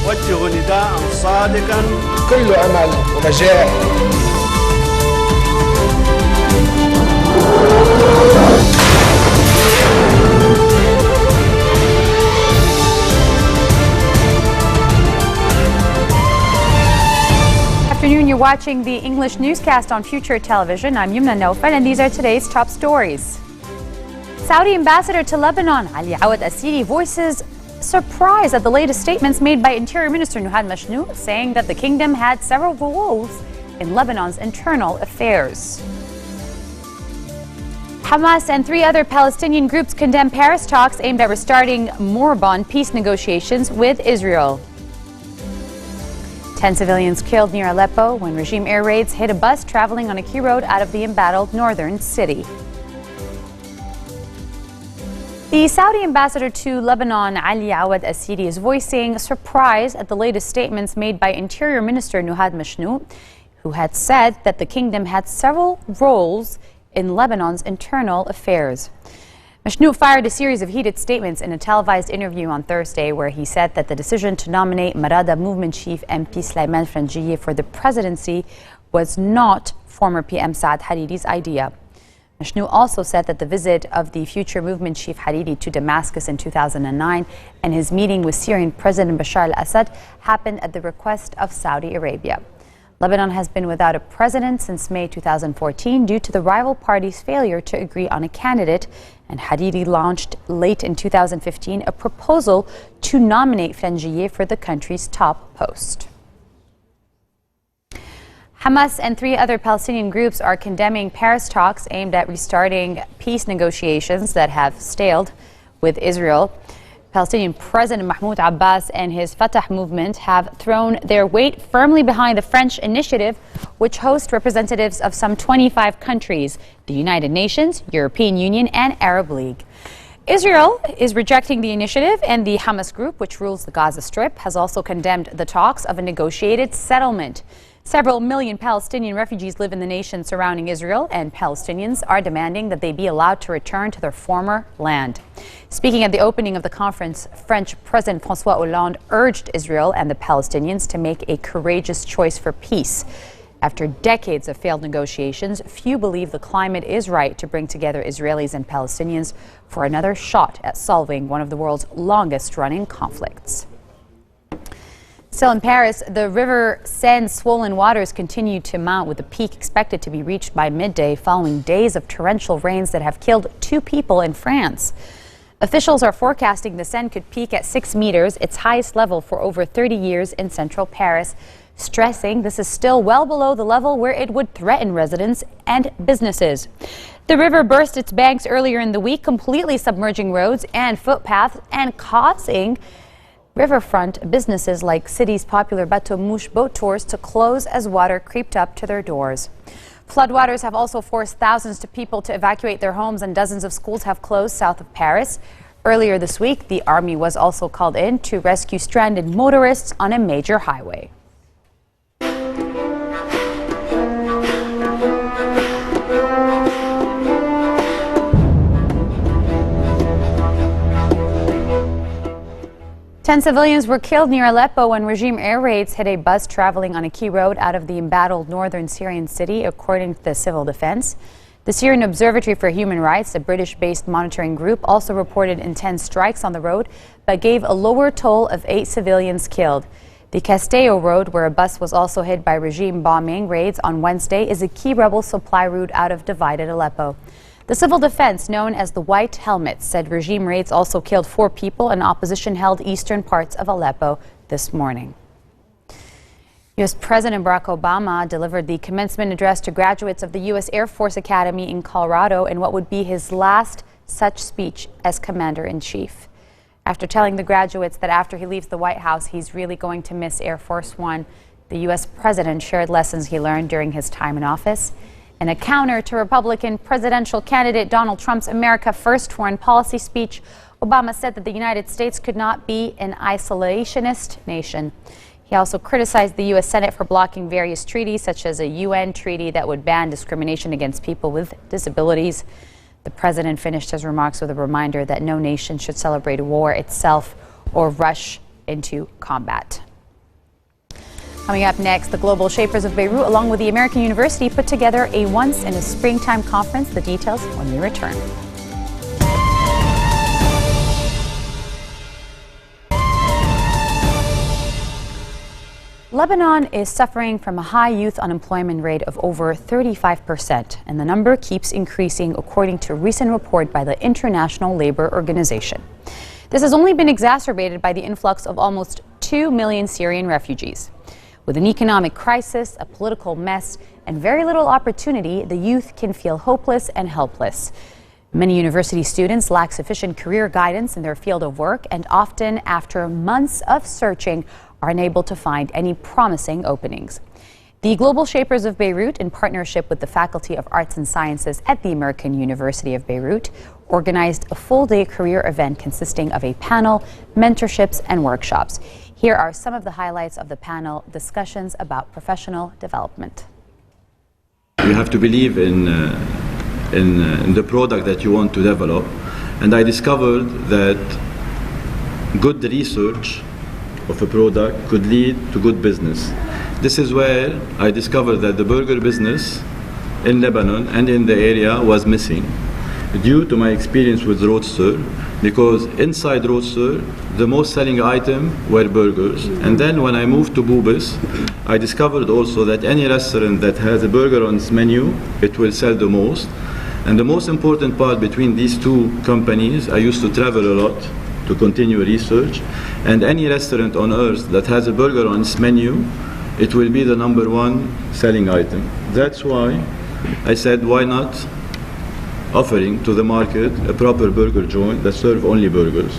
أوجه نداء صادقا كل أمل ونجاح. Afternoon, you're watching the English newscast on Future Television. I'm Yumna Naufal, and these are today's top stories. Saudi ambassador to Lebanon, Ali Awad Asiri, voices surprise at the latest statements made by Interior Minister Nuhad Mashnout, saying that the kingdom had several roles in Lebanon's internal affairs. Hamas and 3 other Palestinian groups condemn Paris talks aimed at restarting moribund peace negotiations with Israel. 10 civilians killed near Aleppo when regime air raids hit a bus traveling on a key road out of the embattled northern city. The Saudi ambassador to Lebanon, Ali Awad Asiri, is voicing surprise at the latest statements made by Interior Minister Nuhad Mashnout, who had said that the kingdom had several roles in Lebanon's internal affairs. Mashnout fired a series of heated statements in a televised interview on Thursday, where he said that the decision to nominate Marada movement chief MP Sulaiman Frangieh for the presidency was not former PM Saad Hariri's idea. Mashnout also said that the visit of the future movement chief Hariri to Damascus in 2009 and his meeting with Syrian President Bashar al-Assad happened at the request of Saudi Arabia. Lebanon has been without a president since May 2014 due to the rival party's failure to agree on a candidate, and Hariri launched late in 2015 a proposal to nominate Frangieh for the country's top post. Hamas and 3 other Palestinian groups are condemning Paris talks aimed at restarting peace negotiations that have stalled with Israel. Palestinian President Mahmoud Abbas and his Fatah movement have thrown their weight firmly behind the French initiative, which hosts representatives of some 25 countries, the United Nations, European Union, and Arab League. Israel is rejecting the initiative, and the Hamas group, which rules the Gaza Strip, has also condemned the talks of a negotiated settlement. Several million Palestinian refugees live in the nation surrounding Israel, and Palestinians are demanding that they be allowed to return to their former land. Speaking at the opening of the conference, French President François Hollande urged Israel and the Palestinians to make a courageous choice for peace. After decades of failed negotiations, few believe the climate is right to bring together Israelis and Palestinians for another shot at solving one of the world's longest-running conflicts. Still in Paris, the River Seine's swollen waters continue to mount, with the peak expected to be reached by midday following days of torrential rains that have killed 2 people in France. Officials are forecasting the Seine could peak at 6 meters, its highest level for over 30 years in central Paris, stressing this is still well below the level where it would threaten residents and businesses. The river burst its banks earlier in the week, completely submerging roads and footpaths and causing riverfront businesses like city's popular Bateau Mouche boat tours to close as water creeped up to their doors. Floodwaters have also forced thousands of people to evacuate their homes, and dozens of schools have closed south of Paris. Earlier this week, the army was also called in to rescue stranded motorists on a major highway. Ten civilians were killed near Aleppo when regime air raids hit a bus traveling on a key road out of the embattled northern Syrian city, according to the civil defense. The Syrian Observatory for Human Rights, a British-based monitoring group, also reported intense strikes on the road, but gave a lower toll of 8 civilians killed. The Castello Road, where a bus was also hit by regime bombing raids on Wednesday, is a key rebel supply route out of divided Aleppo. The civil defense, known as the White Helmets, said regime raids also killed 4 people, and opposition held eastern parts of Aleppo this morning. U.S. President Barack Obama delivered the commencement address to graduates of the U.S. Air Force Academy in Colorado in what would be his last such speech as Commander-in-Chief. After telling the graduates that after he leaves the White House, he's really going to miss Air Force One, the U.S. president shared lessons he learned during his time in office. In a counter to Republican presidential candidate Donald Trump's America First foreign policy speech, Obama said that the United States could not be an isolationist nation. He also criticized the U.S. Senate for blocking various treaties, such as a UN treaty that would ban discrimination against people with disabilities. The president finished his remarks with a reminder that no nation should celebrate war itself or rush into combat. Coming up next, the Global Shapers of Beirut, along with the American University, put together a once-in-a-springtime conference. The details when we return. Lebanon is suffering from a high youth unemployment rate of over 35%, and the number keeps increasing according to a recent report by the International Labour Organization. This has only been exacerbated by the influx of almost 2 million Syrian refugees. With an economic crisis, a political mess, and very little opportunity, the youth can feel hopeless and helpless. Many university students lack sufficient career guidance in their field of work, and often, after months of searching, are unable to find any promising openings. The Global Shapers of Beirut, in partnership with the Faculty of Arts and Sciences at the American University of Beirut, organized a full-day career event consisting of a panel, mentorships, and workshops. Here are some of the highlights of the panel discussions about professional development. You have to believe in the product that you want to develop, and I discovered that good research of a product could lead to good business. This is where I discovered that the burger business in Lebanon and in the area was missing, due to my experience with Roadster, because inside Roadster the most selling item were burgers. And then when I moved to Bubis, I discovered also that any restaurant that has a burger on its menu, it will sell the most. And the most important part between these two companies, I used to travel a lot to continue research, and any restaurant on earth that has a burger on its menu, it will be the #1 selling item. That's why I said, why not offering to the market a proper burger joint that serve only burgers?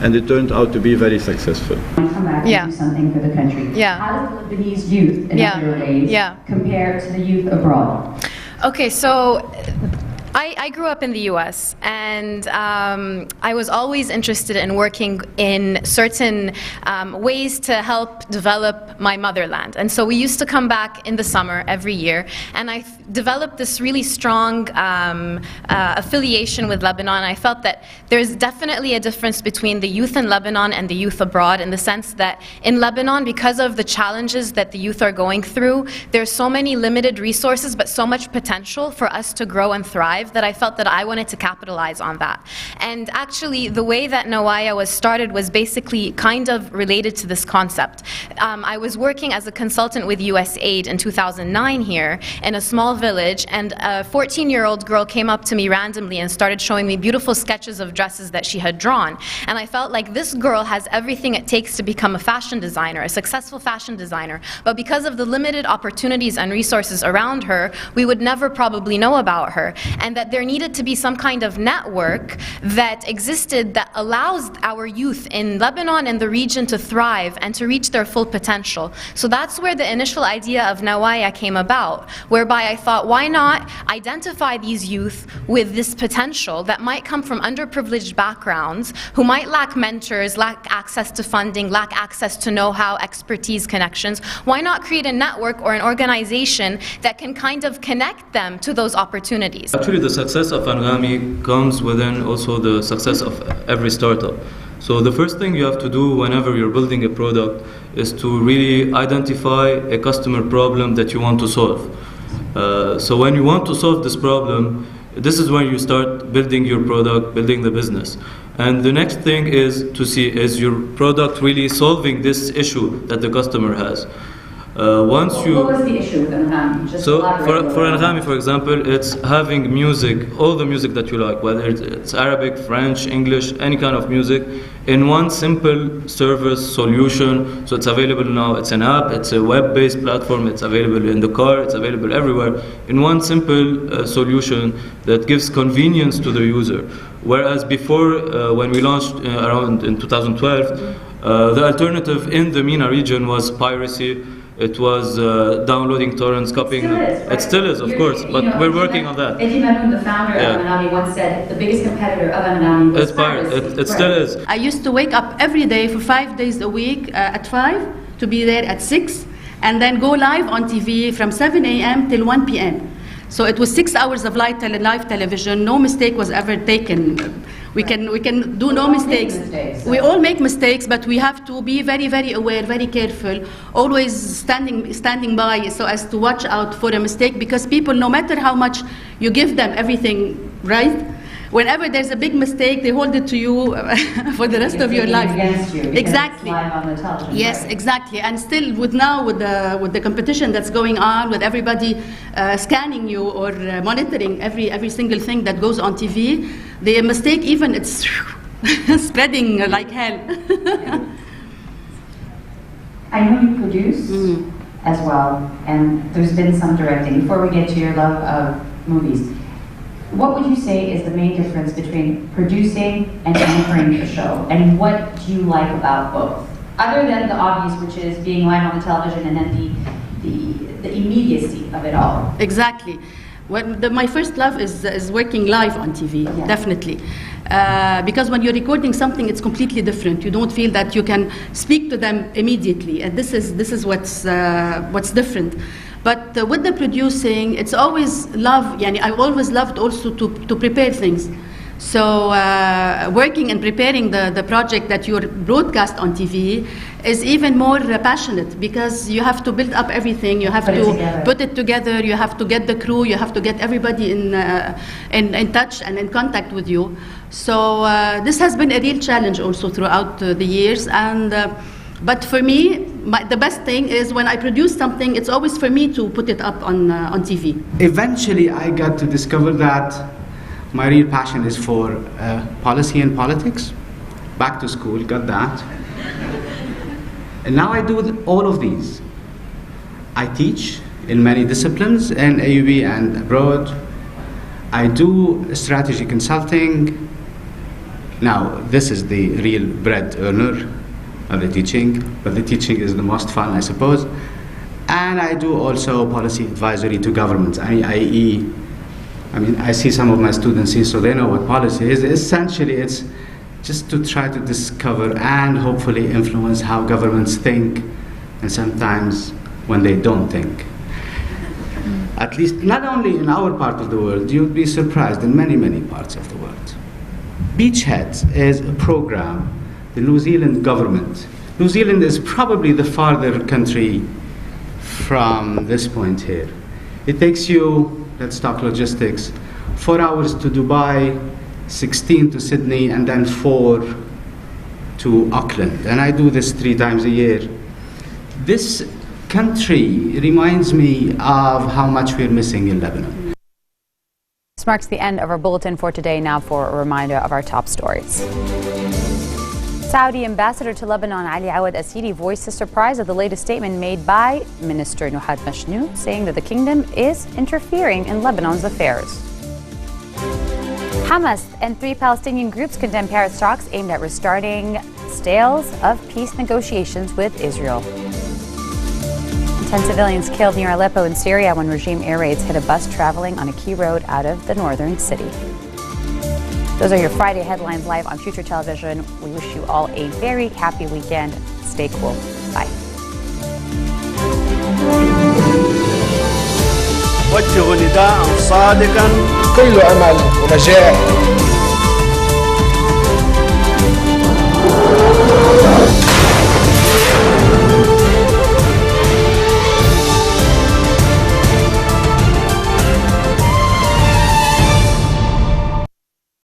And it turned out to be very successful. Come back and do something for the country. How does the Lebanese youth in other ways compare to the youth abroad? Okay, so I grew up in the US, and I was always interested in working in certain ways to help develop my motherland. And so we used to come back in the summer every year, and I developed this really strong affiliation with Lebanon. I felt that there's definitely a difference between the youth in Lebanon and the youth abroad, in the sense that in Lebanon, because of the challenges that the youth are going through, there's so many limited resources but so much potential for us to grow and thrive, that I felt that I wanted to capitalize on that. And actually, the way that Nawaya was started was basically kind of related to this concept. I was working as a consultant with USAID in 2009 here in a small village, and a 14-year-old girl came up to me randomly and started showing me beautiful sketches of dresses that she had drawn. And I felt like this girl has everything it takes to become a fashion designer, a successful fashion designer. But because of the limited opportunities and resources around her, we would never probably know about her. And that there needed to be some kind of network that existed that allows our youth in Lebanon and the region to thrive and to reach their full potential. So that's where the initial idea of Nawaya came about, whereby I thought, why not identify these youth with this potential that might come from underprivileged backgrounds, who might lack mentors, lack access to funding, lack access to know-how, expertise, connections. Why not create a network or an organization that can kind of connect them to those opportunities? Actually, the success of Anghami comes within also the success of every startup. So the first thing you have to do whenever you're building a product is to really identify a customer problem that you want to solve. So when you want to solve this problem, this is when you start building your product, building the business. And the next thing is to see, is your product really solving this issue that the customer has? What was the issue with Anghami? So for Anghami, for example, it's having music, all the music that you like, whether it's Arabic, French, English, any kind of music, in one simple service solution. So it's available now, it's an app, it's a web-based platform, it's available in the car, it's available everywhere, in one simple solution that gives convenience to the user. Whereas before, when we launched around in 2012, the alternative in the MENA region was piracy. It was downloading torrents, copying them. It still is, of course, but we're working on that. Eddie Manoun, the founder of Anghami, once said the biggest competitor of Anghami was piracy. It still is. I used to wake up every day for 5 days a week at 5 to be there at 6, and then go live on TV from 7 a.m. till 1 p.m. So it was 6 hours of live television. No mistake was ever taken We can do no mistakes. We all make mistakes, but we have to be very, very aware, very careful, always standing by so as to watch out for a mistake, because people, no matter how much you give them everything right, whenever there's a big mistake, they hold it to you for the rest of your life. Exactly. Live on the television. Yes, exactly. And still, with the competition that's going on, with everybody scanning you or monitoring every single thing that goes on TV, the mistake even it's spreading like hell. I know you produce as well, and there's been some directing. Before we get to your love of movies, what would you say is the main difference between producing and anchoring a show? And what do you like about both? Other than the obvious, which is being live on the television and then the immediacy of it all. Exactly. My first love is working live on TV, definitely. Because when you're recording something, it's completely different. You don't feel that you can speak to them immediately. And this is what's different. But with the producing, it's always love. I've always loved also to prepare things. So working and preparing the project that you broadcast on TV is even more passionate, because you have to build up everything. You have to put it together. You have to get the crew. You have to get everybody in touch and in contact with you. So this has been a real challenge also throughout the years. And but for me, the best thing is when I produce something, it's always for me to put it up on TV. Eventually, I got to discover that my real passion is for policy and politics. Back to school, got that. And now I do all of these. I teach in many disciplines in AUB and abroad. I do strategy consulting. Now, this is the real bread earner of the teaching, but the teaching is the most fun, I suppose. And I do also policy advisory to governments, i.e., I see some of my students here, so they know what policy is. Essentially, it's just to try to discover and hopefully influence how governments think, and sometimes when they don't think. At least, not only in our part of the world, you'd be surprised in many, many parts of the world. Beachheads is a program the New Zealand government. New Zealand is probably the farther country from this point here. It takes you, let's talk logistics, 4 hours to Dubai, 16 to Sydney, and then 4 to Auckland. And I do this 3 times a year. This country reminds me of how much we're missing in Lebanon. This marks the end of our bulletin for today. Now for a reminder of our top stories. Saudi ambassador to Lebanon Ali Awad Asiri voiced his surprise at the latest statement made by Minister Nuhad Mashnout, saying that the kingdom is interfering in Lebanon's affairs. Hamas and 3 Palestinian groups condemn Paris talks aimed at restarting stales of peace negotiations with Israel. 10 civilians killed near Aleppo in Syria when regime air raids hit a bus traveling on a key road out of the northern city. Those are your Friday headlines live on Future Television. We wish you all a very happy weekend. Stay cool. Bye. وجه نداء صادقا كل أمل ونجاح